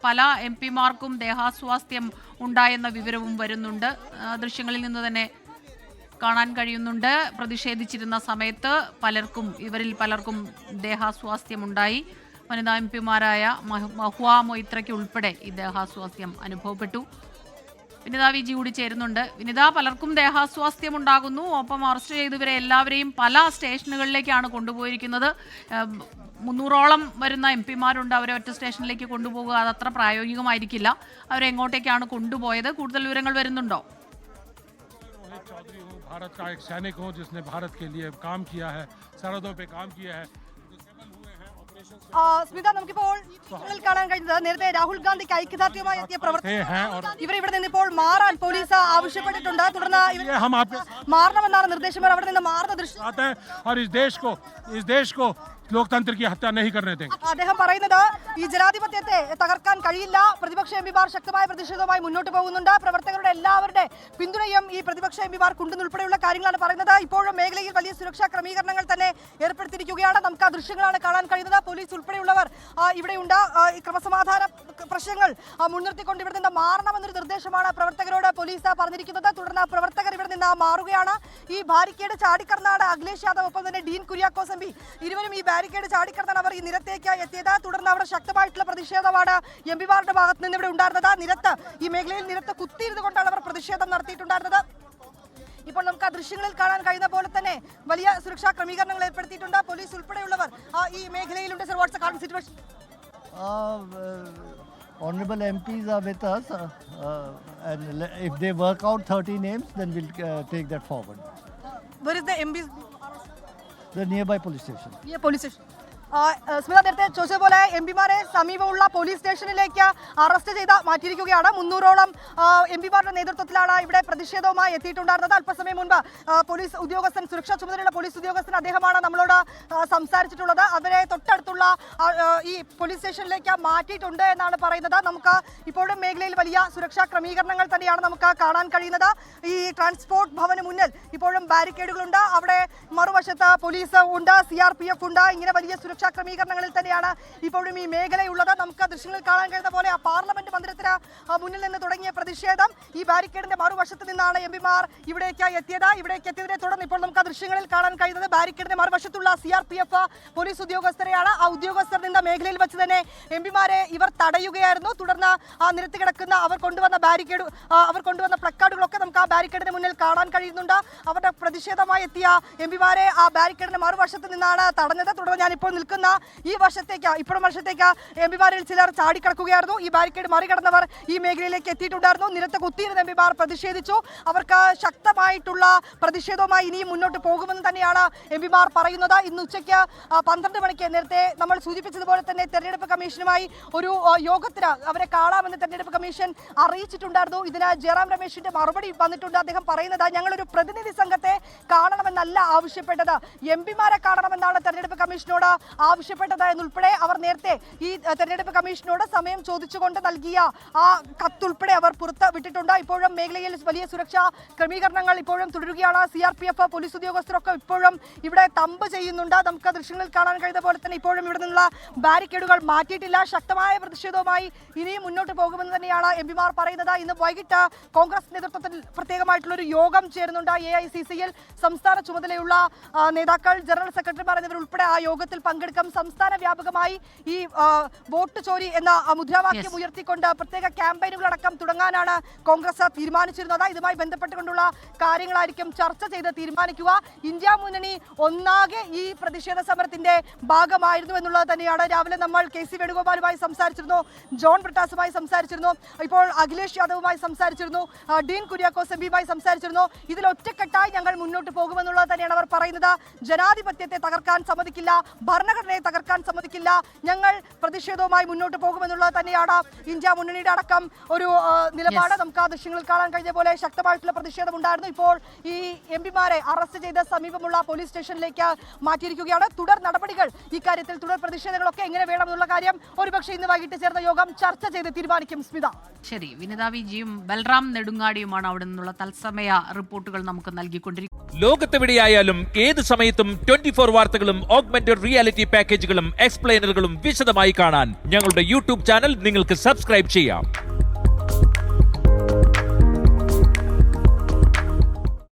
പല എംപിമാർക്കും ദേഹാസ്വാസ്ഥ്യം ഉണ്ടായെന്ന വിവരവും വരുന്നുണ്ട്. ദൃശ്യങ്ങളിൽ നിന്ന് തന്നെ കാണാൻ കഴിയുന്നുണ്ട്. പ്രതിഷേധിച്ചിരുന്ന സമയത്ത് ഇവരിൽ പലർക്കും ദേഹാസ്വാസ്ഥ്യമുണ്ടായി. വനിതാ എംപിമാരായ മഹുവ മൊയ്ത്രയ്ക്ക് ഉൾപ്പെടെ ഈ ദേഹാസ്വാസ്ഥ്യം അനുഭവപ്പെട്ടു. വിനിത വിജി കൂടി ചേരുന്നുണ്ട്. വിനിത, പലർക്കും ദേഹാസ്വാസ്ഥ്യം ഉണ്ടാകുന്നു. ഒപ്പം അറസ്റ്റ് ചെയ്തവരെ എല്ലാവരെയും പല സ്റ്റേഷനുകളിലേക്കാണ് കൊണ്ടുപോയിരിക്കുന്നത്. 300ഓളം വരുന്ന എംപിമാരുണ്ട്. അവരെ ഒറ്റ സ്റ്റേഷനിലേക്ക് കൊണ്ടുപോകുക അതത്ര പ്രായോഗികമായിരിക്കില്ല. അവരെങ്ങോട്ടേക്കാണ് കൊണ്ടുപോയത്? കൂടുതൽ വിവരങ്ങൾ വരുന്നുണ്ടോ? भारत का एक सैनिक हूं जिसने भारत के लिए काम किया है, सरहदों पे काम किया है. സ്മിത, നമുക്കിപ്പോൾ കാണാൻ കഴിഞ്ഞത് നേരത്തെ രാഹുൽ ഗാന്ധിക്ക് ഐക്യദാർഢ്യവുമായി എത്തിയ പ്രവർത്തകർ ഇവിടെ നിന്ന് ഇപ്പോൾ മാറാൻ പോലീസ് ആവശ്യപ്പെട്ടിട്ടുണ്ട്. തുടർന്ന് മാറണമെന്നാണ് നിർദ്ദേശം. അവിടെ നിന്ന് മാറുന്ന ദൃശ്യം लोकतंत्र की हत्या नहीं करने देंगे. അദ്ദേഹം പറയുന്നത് ഈ ജനാധിപത്യത്തെ തകർക്കാൻ കഴിയില്ല. പ്രതിപക്ഷ എംപിമാർ ശക്തമായ പ്രതിഷേധവുമായി മുന്നോട്ട് പോകുന്നുണ്ട്. പ്രവർത്തകരുടെ എല്ലാവരുടെ പിന്തുണയും ഈ പ്രതിപക്ഷ എംപിമാർക്കുണ്ടെന്നുൾപ്പെടെയുള്ള കാര്യങ്ങളാണ് പറയുന്നത്. ഇപ്പോഴും മേഖലയിൽ വലിയ സുരക്ഷാ ക്രമീകരണങ്ങൾ തന്നെ ഏർപ്പെടുത്തിയിരിക്കുകയാണ്. നമുക്ക് ആ ദൃശ്യങ്ങളാണ് കാണാൻ കഴിയുന്നത്. പോലീസ് ഉൾപ്പെടെയുള്ളവർ ഇവിടെയുണ്ട്. ഈ ക്രമസമാധാന പ്രശ്നങ്ങൾ മുൻനിർത്തിക്കൊണ്ട് ഇവിടെ നിന്ന് മാറണമെന്നൊരു നിർദ്ദേശമാണ് പ്രവർത്തകരോട് പോലീസ് പറഞ്ഞിരിക്കുന്നത്. തുടർന്ന് പ്രവർത്തകർ ഇവിടെ നിന്ന് മാറുകയാണ്. ഈ ബാരിക്കേഡ് ചാടിക്കടന്നാണ് അഖിലേഷ് യാദവ് ഒപ്പം തന്നെ ഡീൻ കുര്യാക്കോസ് എംപി ഇരുവരും ഈ ബാരിക്കേഡ് ചാടിക്കടന്നാണ് അവർ ഈ നിരത്തേക്ക് എത്തിയത്. തുടർന്ന് അവിടെ ശക്തമായിട്ടുള്ള പ്രതിഷേധമാണ് എംപിമാരുടെ ഭാഗത്ത് നിന്ന് ഇവിടെ ഉണ്ടായിരുന്നത്. ഈ മേഖലയിൽ നിരത്ത് കുത്തിയിരുന്നു കൊണ്ടാണ് അവർ പ്രതിഷേധം നടത്തിയിട്ടുണ്ടായിരുന്നത്. ഇപ്പോൾ നമുക്ക് ആ ദൃശ്യങ്ങളിൽ കാണാൻ കഴിയുന്ന പോലെ തന്നെ വലിയ സുരക്ഷാ ക്രമീകരണങ്ങൾ ഏർപ്പെടുത്തിയിട്ടുണ്ട്. പോലീസ് ഉൾപ്പെടെയുള്ളവർ ഈ മേഖലയിലുണ്ട്. Sir, what's the current situation? Honorable MPs are with us, and if they work out 30 names, then we'll take that forward. Where is the MPs? The nearby police station. Near police station. Smitha, നേരത്തെ ചോദിച്ചതുപോലെ എംപിമാരെ സമീപമുള്ള police സ്റ്റേഷനിലേക്ക് arrest ചെയ്ത് മാറ്റിയിരിക്കുകയാണ്. 300ഓളം എംപിമാരുടെ നേതൃത്വത്തിലാണ് ഇവിടെ പ്രതിഷേധവുമായി എത്തിയിട്ടുണ്ടായിരുന്നത്. അല്പസമയം മുൻപ് പോലീസ് ഉദ്യോഗസ്ഥൻ, സുരക്ഷാ ചുമതലയുള്ള പോലീസ് ഉദ്യോഗസ്ഥൻ, അദ്ദേഹമാണ് നമ്മളോട് സംസാരിച്ചിട്ടുള്ളത്. അവരെ തൊട്ടടുത്തുള്ള ഈ പോലീസ് സ്റ്റേഷനിലേക്ക് മാറ്റിയിട്ടുണ്ട് എന്നാണ് പറയുന്നത്. നമുക്ക് ഇപ്പോഴും മേഖലയിൽ വലിയ സുരക്ഷാ ക്രമീകരണങ്ങൾ തന്നെയാണ് നമുക്ക് കാണാൻ കഴിയുന്നത്. ഈ ട്രാൻസ്പോർട്ട് ഭവന് മുന്നിൽ ഇപ്പോഴും ബാരിക്കേഡുകളുണ്ട്. അവിടെ മറുവശത്ത് പോലീസ് ഉണ്ട്, CRPF ഉണ്ട്. ഇങ്ങനെ വലിയ സുരക്ഷാ ക്രമീകരണങ്ങളിൽ തന്നെയാണ് ഇപ്പോഴും ഈ മേഖലയുള്ളത്. നമുക്ക് ദൃശ്യങ്ങളിൽ കാണാൻ കഴിയുന്ന പോലെ ആ പാർലമെന്റ് മന്ദിരത്തിന് മുന്നിൽ നിന്ന് തുടങ്ങിയ പ്രതിഷേധം ഈ ബാരിക്കേഡിന്റെ മറുവശത്ത് നിന്നാണ് എംപിമാർ ഇവിടേക്ക് എത്തിയതിനെ തുടർന്ന് ഇപ്പോൾ നമുക്ക് ആ ദൃശ്യങ്ങളിൽ കാണാൻ കഴിയുന്നത് ബാരിക്കേഡിന്റെ മറുവശത്തുള്ള CRPF പോലീസ് ഉദ്യോഗസ്ഥരെയാണ്. ആ ഉദ്യോഗസ്ഥർ നിന്ന മേഖലയിൽ വെച്ച് തന്നെ എംപിമാരെ ഇവർ തടയുകയായിരുന്നു. തുടർന്ന് ആ നിരത്തി കിടക്കുന്ന അവർ കൊണ്ടുവന്ന പ്ലക്കാർഡുകളൊക്കെ നമുക്ക് ആ ബാരിക്കേഡിന് മുന്നിൽ കാണാൻ കഴിയുന്നുണ്ട്. അവരുടെ പ്രതിഷേധമായി എത്തിയ എംപിമാരെ ആ ബാരിക്കേഡിന്റെ മറുവശത്ത് നിന്നാണ് തടഞ്ഞത്. തുടർന്ന് ഞാനിപ്പോൾ നിൽക്കുന്ന ഈ വശത്തേക്ക് എംപിമാരിൽ ചിലർ ചാടിക്കിടക്കുകയായിരുന്നു. ഈ ബാരിക്കേഡ് മറികടന്നവർ ഈ മേഖലയിലേക്ക് എത്തിയിട്ടുണ്ടായിരുന്നു. നിരത്ത് കുത്തിയിരുന്ന എംപിമാർ പ്രതിഷേധിച്ചു. അവർക്ക് ശക്തമായിട്ടുള്ള പ്രതിഷേധവുമായി ഇനിയും മുന്നോട്ട് പോകുമെന്ന് തന്നെയാണ് എംപിമാർ പറയുന്നത്. ഇന്ന് ഉച്ചയ്ക്ക് 12 മണിക്ക് നേരത്തെ നമ്മൾ സൂചിപ്പിച്ചതുപോലെ തന്നെ തെരഞ്ഞെടുപ്പ് കമ്മീഷനുമായി ഒരു യോഗത്തിന് അവരെ കാണാമെന്ന് തെരഞ്ഞെടുപ്പ് കമ്മീഷൻ അറിയിച്ചിട്ടുണ്ടായിരുന്നു. ഇതിന് ജയറാം രമേശിന്റെ മറുപടി വന്നിട്ടുണ്ട്. അദ്ദേഹം പറയുന്നത്, ഞങ്ങളൊരു പ്രതിനിധി സംഘത്തെ കാണണമെന്നല്ല ആവശ്യപ്പെട്ടത്, എംപിമാരെ കാണണമെന്നാണ് തെരഞ്ഞെടുപ്പ് കമ്മീഷനോട് ആവശ്യപ്പെട്ടത് എന്നുൾപ്പെടെ അവർ നേരത്തെ ഈ തെരഞ്ഞെടുപ്പ് കമ്മീഷനോട് സമയം ചോദിച്ചുകൊണ്ട് നൽകിയ ആ കത്തുൾപ്പെടെ അവർ പുറത്ത് വിട്ടിട്ടുണ്ട്. ഇപ്പോഴും മേഖലയിൽ വലിയ സുരക്ഷാ ക്രമീകരണങ്ങൾ ഇപ്പോഴും തുടരുകയാണ്. CRPF പോലീസ് ഉദ്യോഗസ്ഥരൊക്കെ ഇപ്പോഴും ഇവിടെ തമ്പ് ചെയ്യുന്നുണ്ട്. നമുക്ക് ദൃശ്യങ്ങളിൽ കാണാൻ കഴിയുന്ന പോലെ തന്നെ ഇപ്പോഴും ഇവിടെ നിന്നുള്ള ബാരിക്കേഡുകൾ മാറ്റിയിട്ടില്ല. ശക്തമായ പ്രതിഷേധവുമായി ഇനിയും മുന്നോട്ട് പോകുമെന്ന് തന്നെയാണ് എംപിമാർ പറയുന്നത്. ഇന്ന് വൈകിട്ട് കോൺഗ്രസ് നേതൃത്വത്തിൽ പ്രത്യേകമായിട്ടുള്ളൊരു യോഗം ചേരുന്നുണ്ട്. AICCയിൽ സംസ്ഥാന ചുമതലയുള്ള നേതാക്കൾ, ജനറൽ സെക്രട്ടറിമാർ എന്നിവരുൾപ്പെടെ ആ യോഗത്തിൽ പങ്കെടുക്കും. സംസ്ഥാന വ്യാപകമായി ഈ വോട്ട് ചോരി എന്ന മുദ്രാവാക്യം ഉയർത്തിക്കൊണ്ട് പ്രത്യേക ക്യാമ്പയിനുകളടക്കം തുടങ്ങാനാണ് കോൺഗ്രസ് തീരുമാനിച്ചിരുന്നത്. ഇതുമായി ബന്ധപ്പെട്ടുകൊണ്ടുള്ള കാര്യങ്ങളായിരിക്കും ചർച്ച ചെയ്ത് തീരുമാനിക്കുക. ഇന്ത്യ മുന്നണി ഒന്നാകെ ഈ പ്രതിഷേധ സമരത്തിന്റെ ഭാഗമായിരുന്നു എന്നുള്ളത് തന്നെയാണ്. രാവിലെ നമ്മൾ KC വേണുഗോപാലുമായി സംസാരിച്ചിരുന്നു, ജോൺ ബ്രിട്ടാസുമായി സംസാരിച്ചിരുന്നു, ഇപ്പോൾ അഖിലേഷ് യാദവുമായി സംസാരിച്ചിരുന്നു, ഡീൻ കുര്യാക്കോസ് എംപിയുമായി സംസാരിച്ചിരുന്നു. ഇതിൽ ഒറ്റക്കെട്ടായി ഞങ്ങൾ മുന്നോട്ട് പോകുമെന്നുള്ളത് തന്നെയാണ് അവർ പറയുന്നത്. ജനാധിപത്യത്തെ തകർക്കാൻ സമ്മതിക്കില്ല, ഭരണഘടനയെ തകർക്കാൻ സമ്മതിക്കില്ല, ഞങ്ങൾ പ്രതിഷേധവുമായി മുന്നോട്ട് പോകുമെന്നുള്ളത് തന്നെയാണ് ഇന്ത്യ മുന്നണിയുടെ അടക്കം ഒരു നിലപാട്. നമുക്ക് ആ ദൃശ്യങ്ങളിൽ കാണാൻ കഴിഞ്ഞ പോലെ ശക്തമായിട്ടുള്ള പ്രതിഷേധം ഉണ്ടായിരുന്നു. ഇപ്പോൾ ഈ എംപിമാരെ അറസ്റ്റ് ചെയ്ത് സമീപമുള്ള പോലീസ് സ്റ്റേഷനിലേക്ക് മാറ്റിയിരിക്കുകയാണ്. തുടർ നടപടികൾ, ഇക്കാര്യത്തിൽ തുടർ പ്രതിഷേധങ്ങളൊക്കെ എങ്ങനെ വേണമെന്നുള്ള കാര്യം ഒരുപക്ഷെ ഇന്ന് വൈകിട്ട് ചേർന്ന യോഗം ചർച്ച ചെയ്ത് തീരുമാനിക്കും. സ്മിത, ശരി. വിനിത വിജിയും ബൽറാം നെടുങ്ങാടിയുമാണ് അവിടെ നിന്നുള്ള തത്സമയ റിപ്പോർട്ടുകൾ നമുക്ക് നൽകിക്കൊണ്ടിരിക്കുന്നത്. ലോകത്തെവിടെയായാലും ഏത് സമയത്തും 24 വാർത്തകളും ഓഗ്മെന്റഡ് റിയാലിറ്റി പാക്കേജുകളും എക്സ്പ്ലെയിനറുകളും വിശദമായി കാണാൻ ഞങ്ങളുടെ യൂട്യൂബ് ചാനൽ നിങ്ങൾക്ക് സബ്സ്ക്രൈബ് ചെയ്യാം.